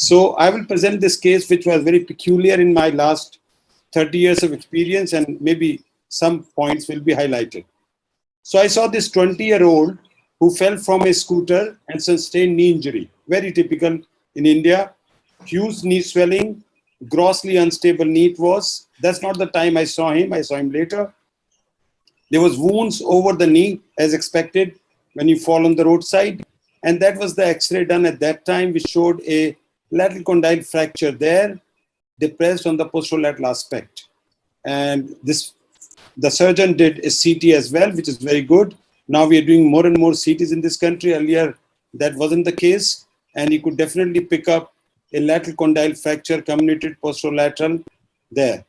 So I will present this case, which was very peculiar in my last 30 years of experience, and maybe some points will be highlighted. So I saw this 20-year-old who fell from a scooter and sustained knee injury. Very typical in India. Huge knee swelling, grossly unstable knee it was. That's not the time I saw him. I saw him later. There was wounds over the knee, as expected when you fall on the roadside. And that was the X-ray done at that time, which showed a lateral condyle fracture there, depressed on the posterolateral aspect. And the surgeon did a CT as well, which is very good. Now we are doing more and more CTs in this country. Earlier, that wasn't the case. And you could definitely pick up a lateral condyle fracture, comminuted posterolateral there.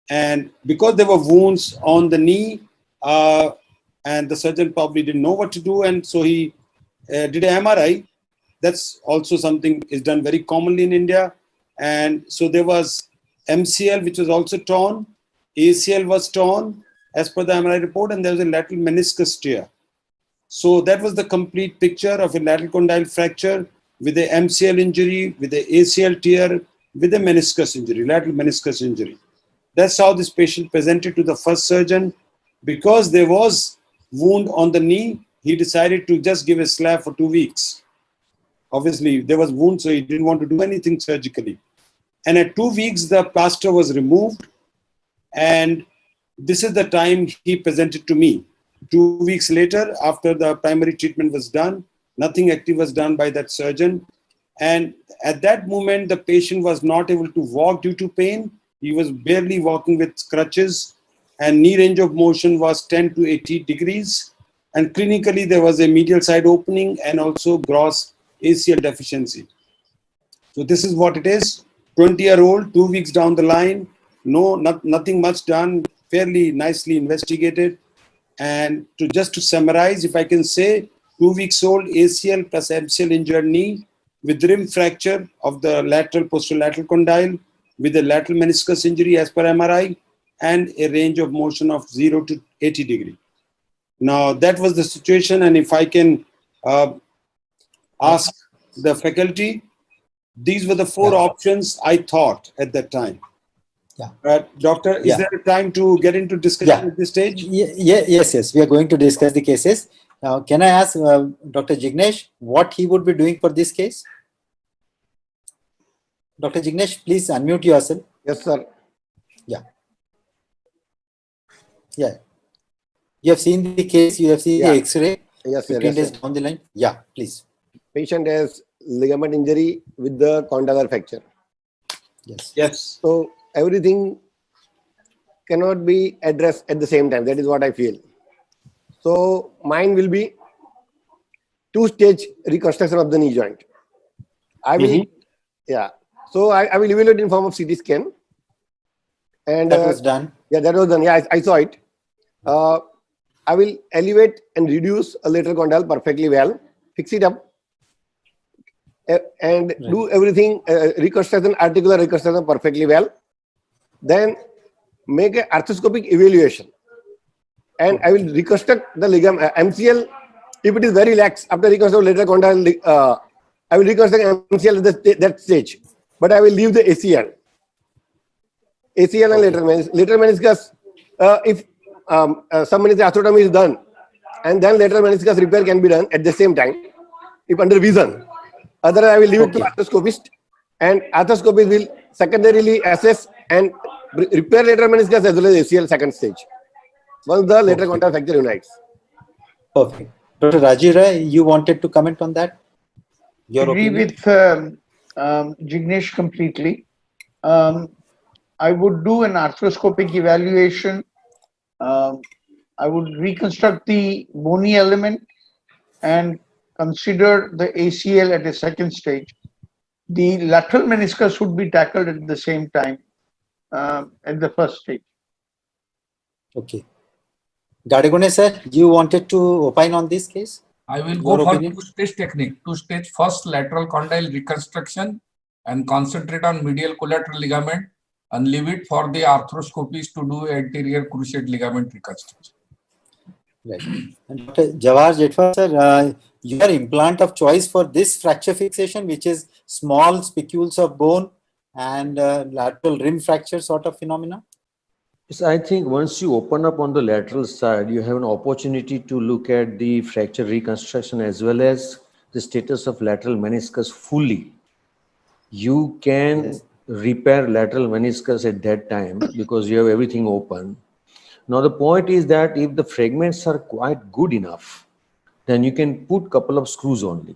And because there were wounds on the knee, and the surgeon probably didn't know what to do, and so he did an MRI. That's also something is done very commonly in India. And so there was MCL, which was also torn. ACL was torn as per the MRI report, and there was a lateral meniscus tear. So that was the complete picture of a lateral condyle fracture with a MCL injury, with a ACL tear, with a meniscus injury, lateral meniscus injury. That's how this patient presented to the first surgeon. Because there was wound on the knee, he decided to just give a slab for 2 weeks. Obviously, there was wound, so he didn't want to do anything surgically. And at 2 weeks, the plaster was removed. And this is the time he presented to me. 2 weeks later, after the primary treatment was done, nothing active was done by that surgeon. And at that moment, the patient was not able to walk due to pain. He was barely walking with crutches, and knee range of motion was 10 to 80 degrees. And clinically, there was a medial side opening and also gross ACL deficiency. So this is what it is. 20-year-old, 2 weeks down the line, nothing much done, fairly nicely investigated. And just to summarize, if I can say, 2 weeks old, ACL plus MCL injured knee with rim fracture of the lateral posterolateral condyle with a lateral meniscus injury as per MRI, and a range of motion of 0 to 80 degree. Now, that was the situation. And if I can ask the faculty, these were the four options I thought at that time. Doctor, is there a time to get into discussion at this stage? Yes. We are going to discuss the cases. Now, can I ask Dr. Jignesh what he would be doing for this case? Dr. Jignesh, please unmute yourself. Yes, sir. You have seen the case, you have seen the X-ray. Yes, 15 days down the line. Please. Patient has ligament injury with the condylar fracture. Yes. So everything cannot be addressed at the same time. That is what I feel. So mine will be 2-stage reconstruction of the knee joint. I will, So I will evaluate in form of CT scan. And that was done. That was done. I saw it. I will elevate and reduce a lateral condyle perfectly well, fix it up, and do everything, reconstruction, articular reconstruction perfectly well. Then make an arthroscopic evaluation. And I will reconstruct the ligament, MCL, if it is very lax, after reconstruction lateral condyle, I will reconstruct MCL at that stage. But I will leave the ACL. ACL and lateral meniscus, if some meniscectomy is done, and then lateral meniscus repair can be done at the same time, if under vision. Otherwise, I will leave it to arthroscopist, and arthroscopist will secondarily assess and repair lateral meniscus as well as ACL second stage, once the lateral condyle fracture unites. Perfect. Dr. Rajiv Rai, you wanted to comment on that? I agree with Jignesh completely. I would do an arthroscopic evaluation. I would reconstruct the bony element and consider the ACL at a second stage. The lateral meniscus would be tackled at the same time at the first stage. Okay. Gadegone sir, you wanted to opine on this case? I will go for two-stage technique. Two-stage, first lateral condyle reconstruction and concentrate on medial collateral ligament and leave it for the arthroscopist to do anterior cruciate ligament reconstruction. Right. And Dr. Jawahar Jetwa, sir, your implant of choice for this fracture fixation, which is small spicules of bone and lateral rim fracture sort of phenomena? Yes, I think once you open up on the lateral side, you have an opportunity to look at the fracture reconstruction as well as the status of lateral meniscus fully. You can Yes. repair lateral meniscus at that time because you have everything open. Now the point is that if the fragments are quite good enough, then you can put couple of screws only.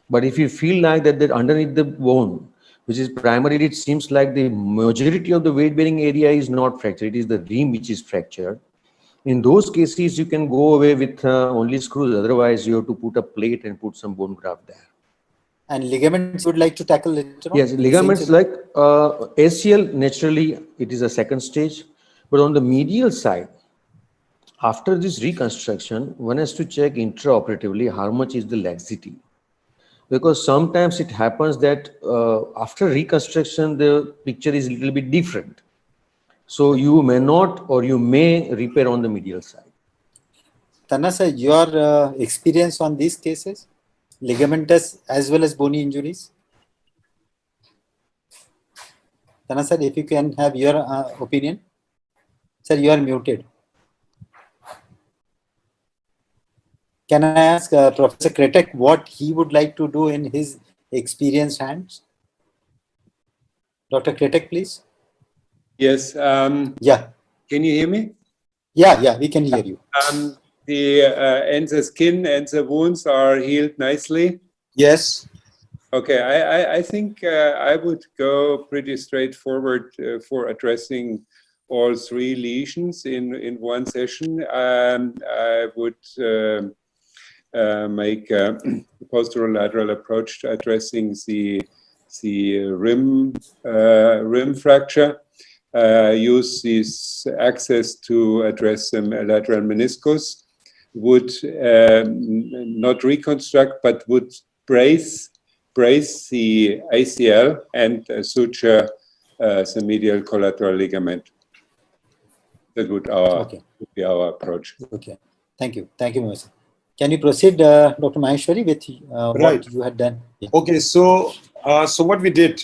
But if you feel like that underneath the bone, which is primarily, it seems like the majority of the weight bearing area is not fractured, it is the rim which is fractured. In those cases, you can go away with only screws. Otherwise, you have to put a plate and put some bone graft there. And ligaments would like to tackle later on? Yes, ligaments like ACL, naturally, it is a second stage. But on the medial side, after this reconstruction, one has to check intraoperatively how much is the laxity. Because sometimes it happens that after reconstruction, the picture is a little bit different. So you may not or you may repair on the medial side. Tanna sir, your experience on these cases, ligamentous as well as bony injuries? Tanna sir, if you can have your opinion. Sir, you are muted. Can I ask Professor Kretek what he would like to do in his experienced hands? Dr. Kretek, please. Yes. Yeah. Can you hear me? Yeah, we can hear you. And the skin and the wounds are healed nicely. Yes. Okay, I think I would go pretty straightforward for addressing all three lesions in one session. I would make a posterolateral approach to addressing the rim fracture. Use this access to address the lateral meniscus. Would not reconstruct, but would brace the ACL and suture the medial collateral ligament. That would be our approach. Okay. Thank you, Maheswari. Can you proceed, Dr. Maheshwari, with what you had done? Yeah. Okay, so what we did,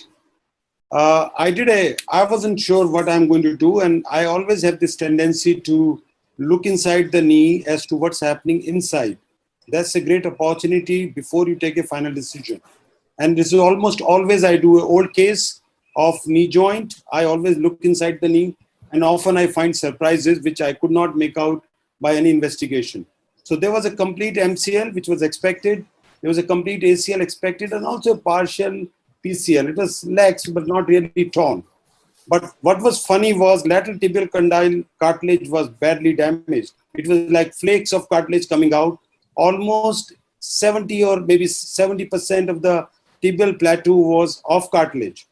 I wasn't sure what I'm going to do, and I always have this tendency to look inside the knee as to what's happening inside. That's a great opportunity before you take a final decision. And this is almost always I do an old case of knee joint. I always look inside the knee, and often I find surprises which I could not make out by any investigation. So there was a complete MCL which was expected. There was a complete ACL expected, and also a partial PCL. It was lax but not really torn. But what was funny was lateral tibial condyle cartilage was badly damaged. It was like flakes of cartilage coming out. Almost 70 or maybe 70% of the tibial plateau was off cartilage.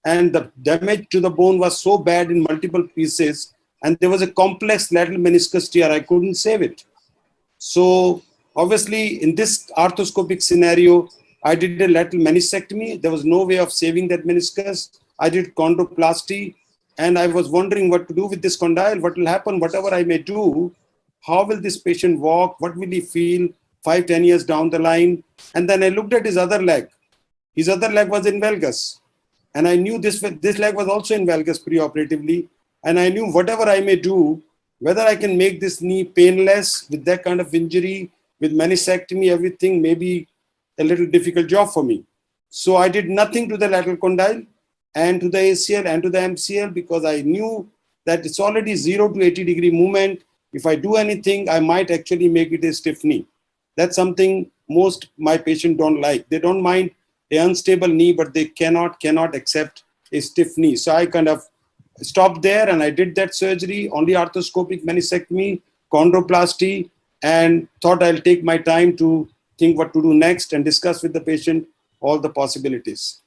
And the damage to the bone was so bad in multiple pieces. And there was a complex lateral meniscus tear. I couldn't save it. So obviously in this arthroscopic scenario, I did a lateral meniscectomy. There was no way of saving that meniscus. I did chondroplasty, and I was wondering what to do with this condyle. What will happen, whatever I may do, how will this patient walk? What will he feel 5-10 years down the line? And then I looked at his other leg. His other leg was in valgus. And I knew this leg was also in valgus preoperatively. And I knew whatever I may do, whether I can make this knee painless with that kind of injury, with meniscectomy, everything may be a little difficult job for me. So I did nothing to the lateral condyle and to the ACL and to the MCL because I knew that it's already 0 to 80 degree movement. If I do anything, I might actually make it a stiff knee. That's something most my patients don't like. They don't mind an unstable knee, but they cannot accept a stiff knee. So I kind of stopped there and I did that surgery, only arthroscopic meniscectomy, chondroplasty, and thought I'll take my time to think what to do next and discuss with the patient all the possibilities.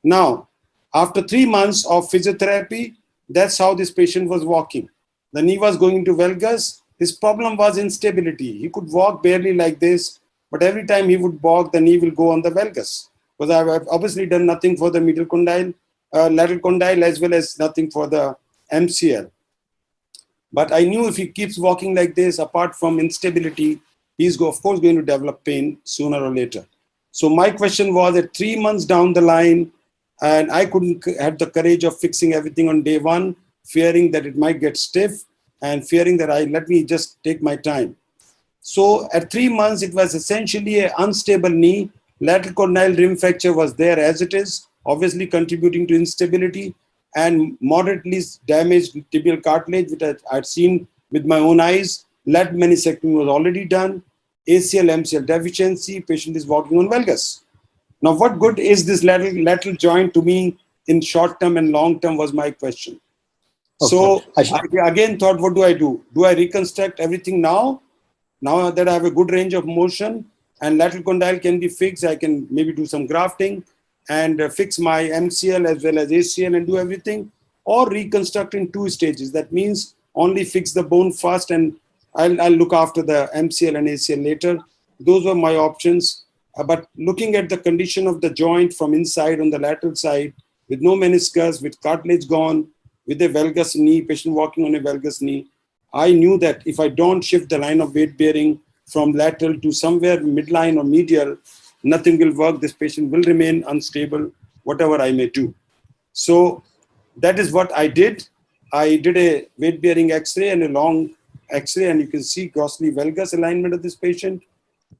Now, after 3 months of physiotherapy, that's how this patient was walking. The knee was going into valgus. His problem was instability. He could walk barely like this, but every time he would walk, the knee will go on the valgus. Because I've obviously done nothing for the medial condyle, lateral condyle, as well as nothing for the MCL. But I knew if he keeps walking like this, apart from instability, he's of course going to develop pain sooner or later. So my question was that 3 months down the line, and I couldn't have the courage of fixing everything on day one, fearing that it might get stiff and fearing that let me just take my time. So at 3 months, it was essentially an unstable knee. Lateral condyle rim fracture was there as it is, obviously contributing to instability, and moderately damaged tibial cartilage, which I'd seen with my own eyes. Lat meniscectomy was already done. ACL, MCL deficiency, patient is walking on valgus. Now, what good is this lateral joint to me in short term and long term was my question. Okay. So I again thought, what do I do? Do I reconstruct everything now? Now that I have a good range of motion and lateral condyle can be fixed, I can maybe do some grafting and fix my MCL as well as ACL and do everything, or reconstruct in 2 stages. That means only fix the bone first and I'll look after the MCL and ACL later. Those were my options. But looking at the condition of the joint from inside on the lateral side, with no meniscus, with cartilage gone, with a valgus knee, patient walking on a valgus knee, I knew that if I don't shift the line of weight bearing from lateral to somewhere midline or medial, nothing will work. This patient will remain unstable, whatever I may do. So that is what I did. I did a weight bearing X-ray and a long X-ray, and you can see grossly valgus alignment of this patient.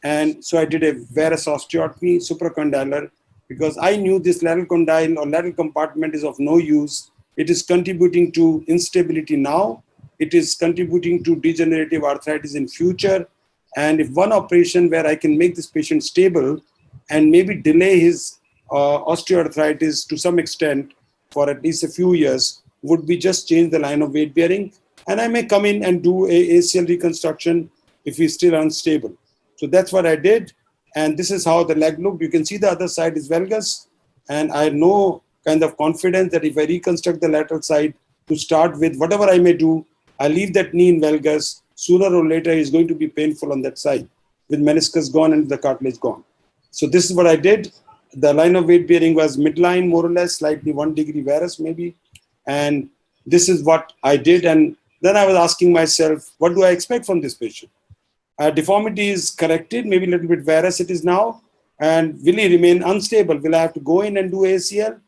And so I did a varus osteotomy, supracondylar, because I knew this lateral condyle or lateral compartment is of no use. It is contributing to instability now. It is contributing to degenerative arthritis in future. And if one operation where I can make this patient stable and maybe delay his osteoarthritis to some extent for at least a few years would be just change the line of weight bearing. And I may come in and do a ACL reconstruction if he's still unstable. So that's what I did. And this is how the leg looked. You can see the other side is valgus. And I had no kind of confidence that if I reconstruct the lateral side to start with, whatever I may do, I leave that knee in valgus. Sooner or later, it's going to be painful on that side with meniscus gone and the cartilage gone. So this is what I did. The line of weight bearing was midline, more or less, slightly 1 degree varus maybe. And this is what I did. And then I was asking myself, what do I expect from this patient? Deformity is corrected, maybe a little bit varus it is now. And will he remain unstable? Will I have to go in and do ACL?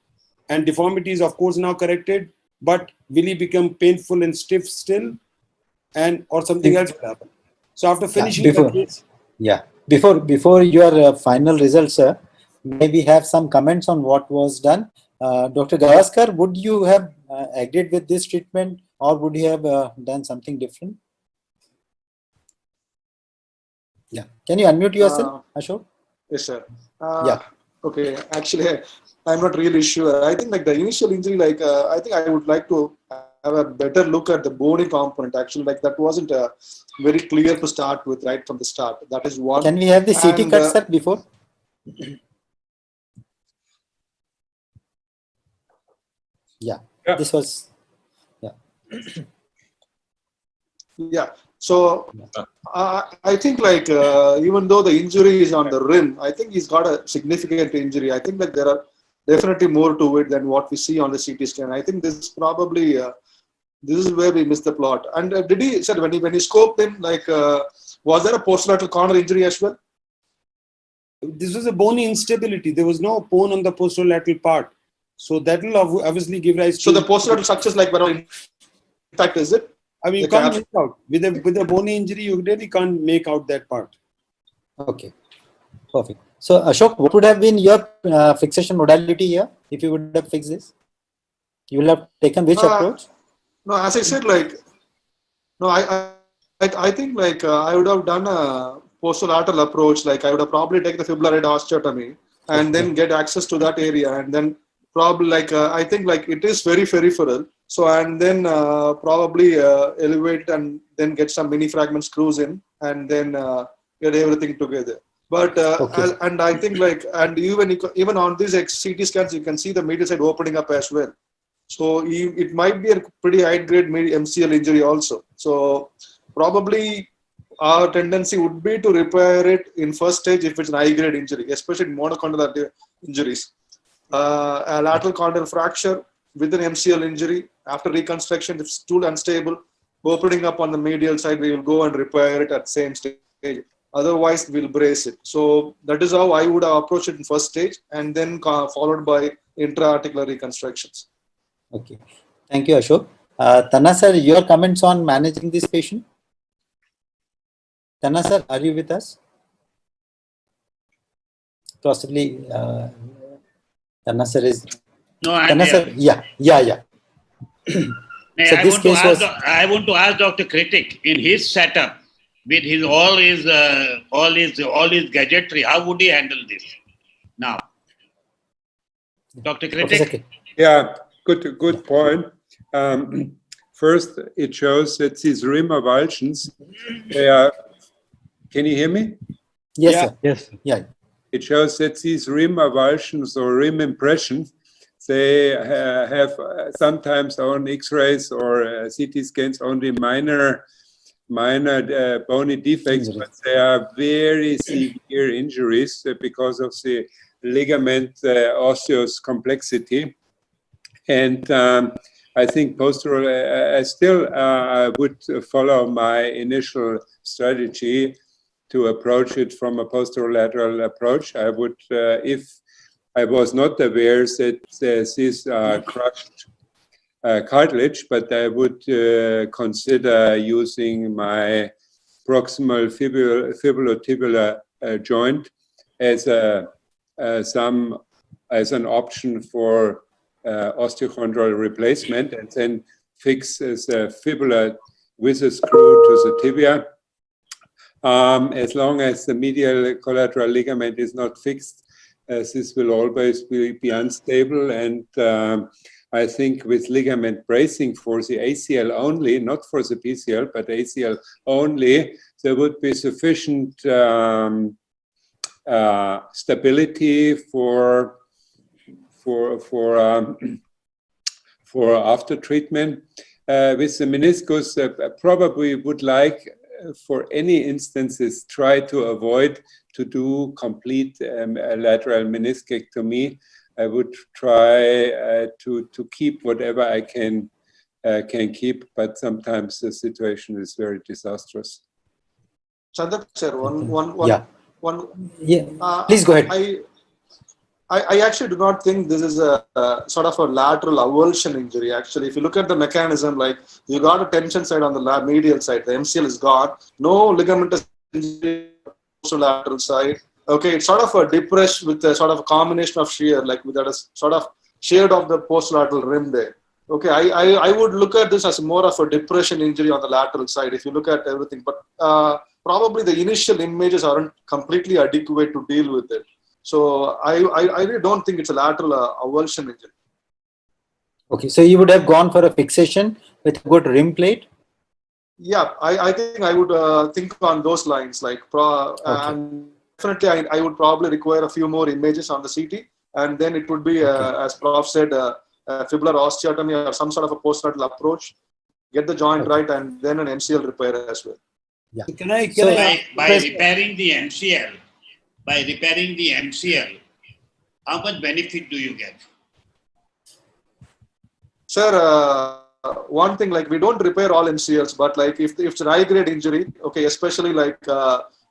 And deformity is, of course, now corrected. But will he become painful and stiff still? And or something else will happen. So after finishing the case, before your final results, sir, may we have some comments on what was done? Dr. Gavaskar, would you have agreed with this treatment, or would you have done something different? Yeah, can you unmute yourself, Ashok? Yes, sir. Yeah. Okay, actually, I'm not really sure. I think like the initial injury, like I think I would like to have a better look at the bony component. Actually, like that wasn't very clear to start with right from the start. That is one. Can we have the CT cut, sir, before? Yeah, this was, yeah. So I think like even though the injury is on the rim, I think he's got a significant injury. I think that there are definitely more to it than what we see on the CT scan. I think this is probably this is where we missed the plot. And did he said when he scoped him, like was there a posterolateral corner injury as well? This was a bony instability. There was no bone on the posterolateral part. So that will obviously give rise to... So the posterolateral structures like were intact, is it? I mean, you can't make out. With a bony injury, you really can't make out that part. Okay, perfect. So Ashok, what would have been your fixation modality here if you would have fixed this? You will have taken which approach? No, as I said, like, no, I think like I would have done a posterolateral approach. Like I would have probably taken the fibular head osteotomy and then get access to that area, and then probably like I think like it is very peripheral. So and then probably elevate and then get some mini fragment screws in and then get everything together. But and I think like and even on these CT scans you can see the medial side opening up as well. So it might be a pretty high grade MCL injury also. So probably our tendency would be to repair it in first stage if it's an high grade injury, especially monocondylar injuries. A lateral condyle fracture with an MCL injury after reconstruction, if it's too unstable, opening up on the medial side, we will go and repair it at same stage. Otherwise, we'll brace it. So that is how I would have approached it in first stage, and then followed by intra-articular reconstructions. Okay. Thank you, Ashok. Tanna sir, your comments on managing this patient? Tanna sir, are you with us? Possibly, Tanna sir is. No, I'm Tanna here. sir, yeah. So I this want to case ask. was. I want to ask Dr. Kritik, in his setup with his all his gadgetry, how would he handle this now? Dr. Professor Kritik? Yeah, good point. First, it shows that these rim avulsions, they are. Can you hear me? Yes, Yeah. sir. Yes. Yeah. It shows that these rim avulsions or rim impressions, they have sometimes on X-rays or CT scans only minor bony defects, but they are very severe injuries because of the ligament osseous complexity. And I think postural, I still would follow my initial strategy to approach it from a posterolateral approach. I would, if I was not aware that this is crushed cartilage, but I would consider using my proximal fibulotibular joint as an option for osteochondral replacement, and then fix the fibula with a screw to the tibia. As long as the medial collateral ligament is not fixed, this will always be unstable. And I think with ligament bracing for the ACL only, not for the PCL, but ACL only, there would be sufficient stability for after treatment. With the meniscus, probably would like, for any instances, try to avoid to do complete lateral meniscectomy. I would try to keep whatever I can keep, but sometimes the situation is very disastrous. Chandra, sir, Please go ahead. I actually do not think this is a sort of a lateral avulsion injury. Actually, if you look at the mechanism, like you got a tension side on the medial side, the MCL is gone, no ligamentous injury on the lateral side. Okay, it's sort of a depressed with a sort of a combination of shear, like with that sort of sheared of the posterolateral rim there. Okay, I would look at this as more of a depression injury on the lateral side if you look at everything, but probably the initial images aren't completely adequate to deal with it. So I really don't think it's a lateral avulsion injury. Okay, so you would have gone for a fixation with a good rim plate? Yeah, I think I would think on those lines. Like, and definitely I would probably require a few more images on the CT, and then it would be, as Prof said, fibular osteotomy or some sort of a postnatal approach, get the joint right, and then an MCL repair as well. Yeah. By repairing the MCL, how much benefit do you get? Sir, one thing, like, we don't repair all MCLs, but like if it's an high-grade injury, okay, especially like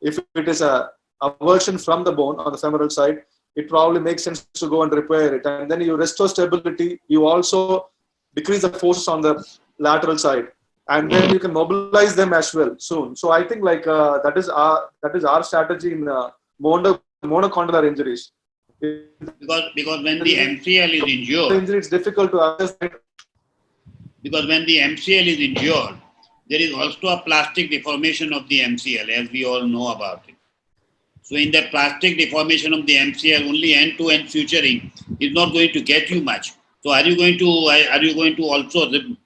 if it is a avulsion from the bone on the femoral side, it probably makes sense to go and repair it. And then you restore stability. You also decrease the forces on the lateral side, and then you can mobilize them as well soon. So I think like that is our strategy in monocondylar injuries. Because when the MCL is injured, it's difficult to assess. Because when the MCL is injured, there is also a plastic deformation of the MCL, as we all know about it. So in the plastic deformation of the MCL, only end-to-end suturing is not going to get you much. So are you going to also that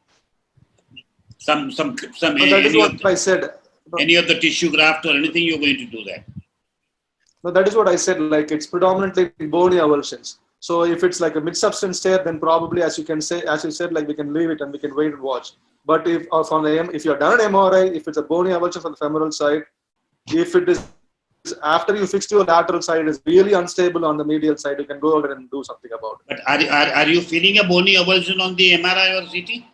is what I said. Any of the tissue graft or anything, you're going to do that? No, that is what I said. Like, it's predominantly bony avulsions. So if it's like a mid-substance tear, then probably, as you said, like we can leave it and we can wait and watch. But if you have done an MRI, if it's a bony avulsion from the femoral side, if it is after you fixed your lateral side is really unstable on the medial side, you can go over and do something about it. But are you feeling a bony avulsion on the MRI or CT?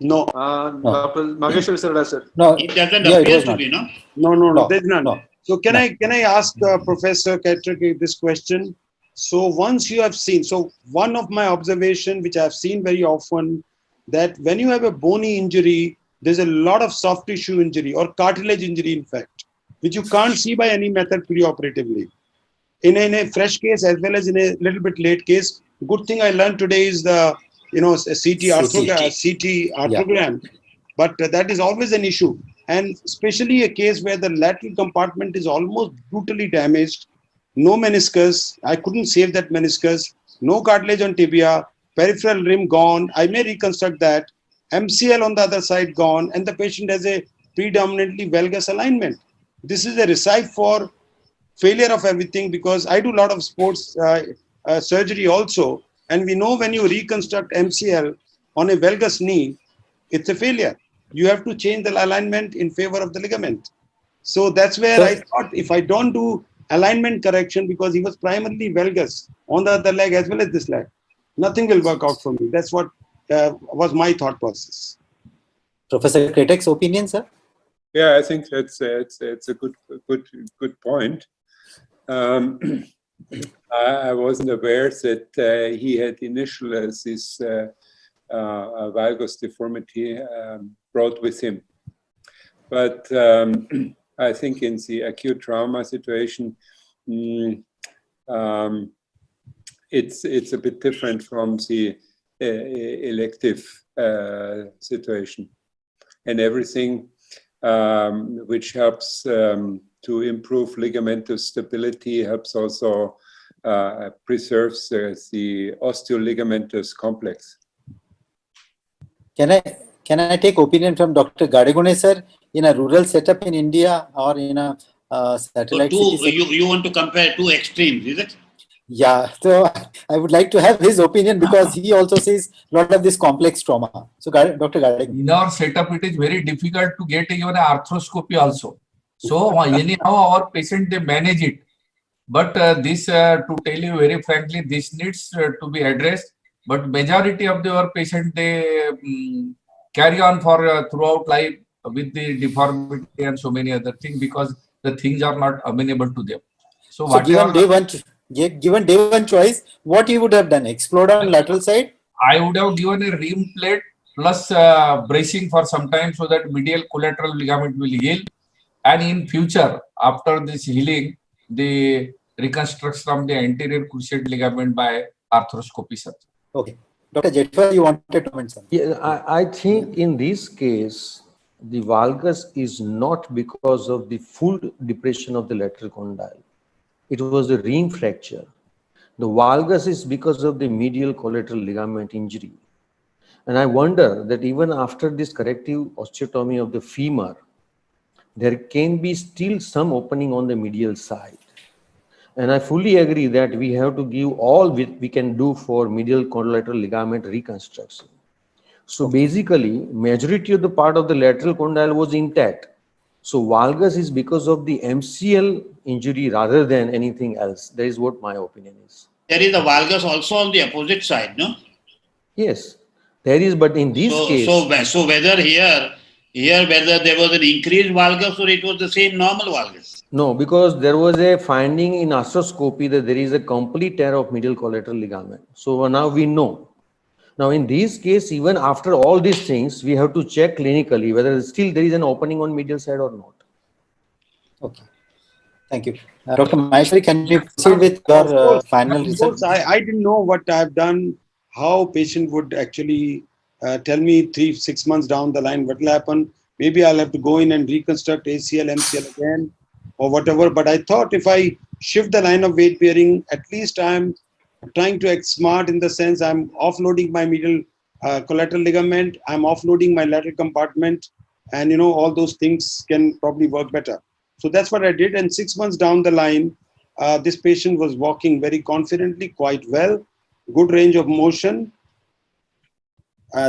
No, Dr. Maheshwari sir has said. No, It doesn't yeah, it appear was to not. be, no? No, there's none. no. So can No. I ask Professor Ketrick this question? So once you have seen, so one of my observation, which I've seen very often, that when you have a bony injury, there's a lot of soft tissue injury or cartilage injury, in fact, which you can't see by any method preoperatively. In a fresh case as well as in a little bit late case, good thing I learned today is the CT arthrogram, but that is always an issue, and especially a case where the lateral compartment is almost brutally damaged, no meniscus, I couldn't save that meniscus, no cartilage on tibia, peripheral rim gone, I may reconstruct that, MCL on the other side gone, and the patient has a predominantly valgus alignment. This is a recipe for failure of everything, because I do a lot of sports surgery also, and we know when you reconstruct MCL on a valgus knee, it's a failure. You have to change the alignment in favor of the ligament. So that's where I thought, if I don't do alignment correction, because he was primarily valgus on the other leg as well as this leg, nothing will work out for me. That's what was my thought process. Professor Kretek's opinion, sir? Yeah, I think it's a good point. I wasn't aware that he had initial this valgus deformity brought with him, but I think in the acute trauma situation, it's a bit different from the elective situation, and everything which helps to improve ligamentous stability helps also preserves the osteoligamentous complex. Can I take opinion from Dr. Gadegune, sir, in a rural setup in India or in a satellite So city? you want to compare two extremes, is it? Yeah, so I would like to have his opinion, because he also sees a lot of this complex trauma. So, Dr. Gadegune. In our setup, it is very difficult to get even an arthroscopy also. So anyhow, our patient, they manage it. But this, to tell you very frankly, this needs to be addressed. But majority of our patient, they carry on for throughout life with the deformity and so many other things, because the things are not amenable to them. So given whatever, day one choice, what you would have done? Explode on lateral side? I would have given a rim plate plus bracing for some time, so that medial collateral ligament will heal. And in future, after this healing, the reconstruction of the anterior cruciate ligament by arthroscopy surgery. Okay. Dr. Jethwa, you wanted to comment something? Yeah, I think in this case, the valgus is not because of the full depression of the lateral condyle. It was the rim fracture. The valgus is because of the medial collateral ligament injury. And I wonder that even after this corrective osteotomy of the femur, there can be still some opening on the medial side. And I fully agree that we have to give all we can do for medial collateral ligament reconstruction. So basically, majority of the part of the lateral condyle was intact. So valgus is because of the MCL injury rather than anything else. That is what my opinion is. There is a valgus also on the opposite side, no? Yes, there is, but in this case... So whether whether there was an increased valgus or it was the same normal valgus? No, because there was a finding in arthroscopy that there is a complete tear of medial collateral ligament. So now we know. Now in this case, even after all these things, we have to check clinically whether still there is an opening on medial side or not. Okay. Thank you. Dr. Maheswari, can you proceed with your final results? I didn't know what I've done, how patient would actually tell me 3-6 months down the line what will happen. Maybe I'll have to go in and reconstruct ACL, MCL again or whatever. But I thought if I shift the line of weight bearing, at least I'm trying to act smart in the sense I'm offloading my medial collateral ligament, I'm offloading my lateral compartment, and all those things can probably work better. So that's what I did. And 6 months down the line, this patient was walking very confidently, quite well, good range of motion.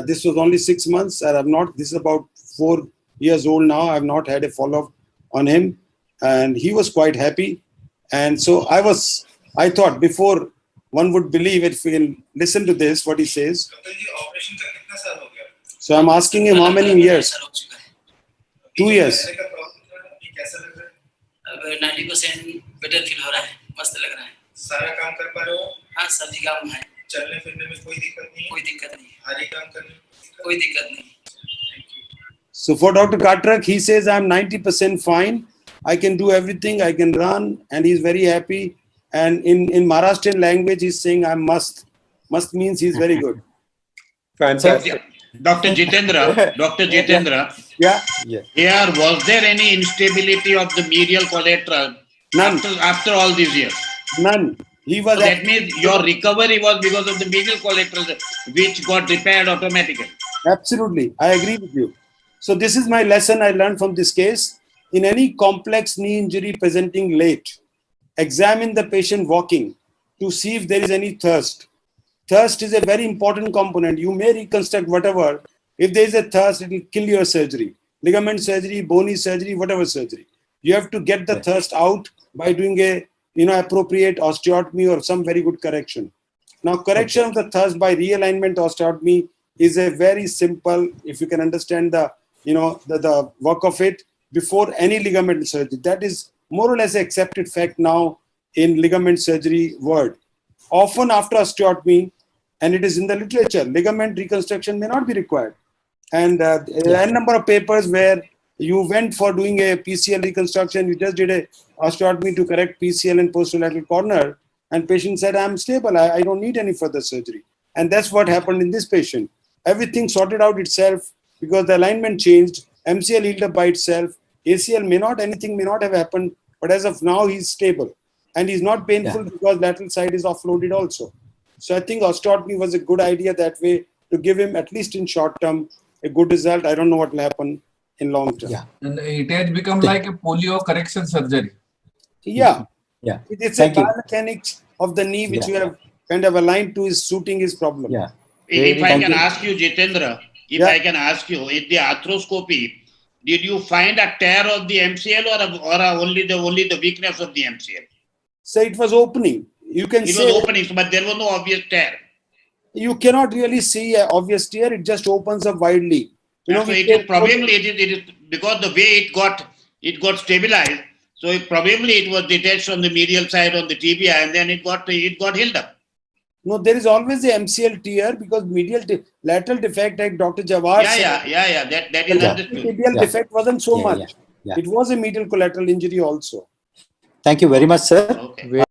This was only 6 months. This is about 4 years old now. I've not had a follow-up on him, and he was quite happy. And so I thought, before one would believe it, if we can listen to this, what he says. So I'm asking him how many years? 2 years. 90% better feel हो रहा है, मस्त लग रहा है। सारा काम कर पा रहे हो? हाँ, सब जगह काम है। चलने फिरने में कोई दिक्कत नहीं? कोई दिक्कत नहीं। भारी काम करने में कोई दिक्कत नहीं। So for Dr. Katrak, he says I'm 90% fine. I can do everything. I can run, and he's very happy. And in Maharashtrian language, he's saying I must. Must means he's very good. Fantastic. Dr. Jitendra, Yeah. here was there any instability of the medial collateral None. after all these years? None. He was. So that means your recovery was because of the medial collateral, which got repaired automatically. Absolutely. I agree with you. So this is my lesson I learned from this case. In any complex knee injury presenting late, examine the patient walking to see if there is any thirst. Thirst is a very important component. You may reconstruct whatever. If there is a thirst, it will kill your surgery. Ligament surgery, bony surgery, whatever surgery. You have to get the thirst out by doing a appropriate osteotomy or some very good correction. Now, correction of the thirst by realignment osteotomy is a very simple, if you can understand the work of it before any ligament surgery. That is more or less an accepted fact now in ligament surgery world. Often after osteotomy, and it is in the literature, ligament reconstruction may not be required. And a number of papers where you went for doing a PCL reconstruction, you just did a osteotomy to correct PCL and posterolateral corner, and patient said, I'm stable, I don't need any further surgery. And that's what happened in this patient. Everything sorted out itself because the alignment changed, MCL healed up by itself, ACL anything may not have happened, but as of now, he's stable. And he's not painful because lateral side is offloaded also. So I think osteotomy was a good idea that way to give him, at least in short term, a good result. I don't know what will happen in long term. And it has become like a polio correction surgery. Yeah. It's a Thank you. biomechanics of the knee which you have kind of aligned to is suiting his problem. If I can ask you, Jitendra, I can ask you, in the arthroscopy, did you find a tear of the MCL or only the weakness of the MCL? So it was opening. You can say it was opening, but there was no obvious tear. You cannot really see an obvious tear. It just opens up widely. So it is because the way it got stabilized. So it was detached on the medial side on the tibia, and then it got healed up. No, there is always the MCL tear because lateral defect, like Dr. Jawahar said. That is understood. Medial defect wasn't so much. It was a medial collateral injury also. Thank you very much, sir. Okay.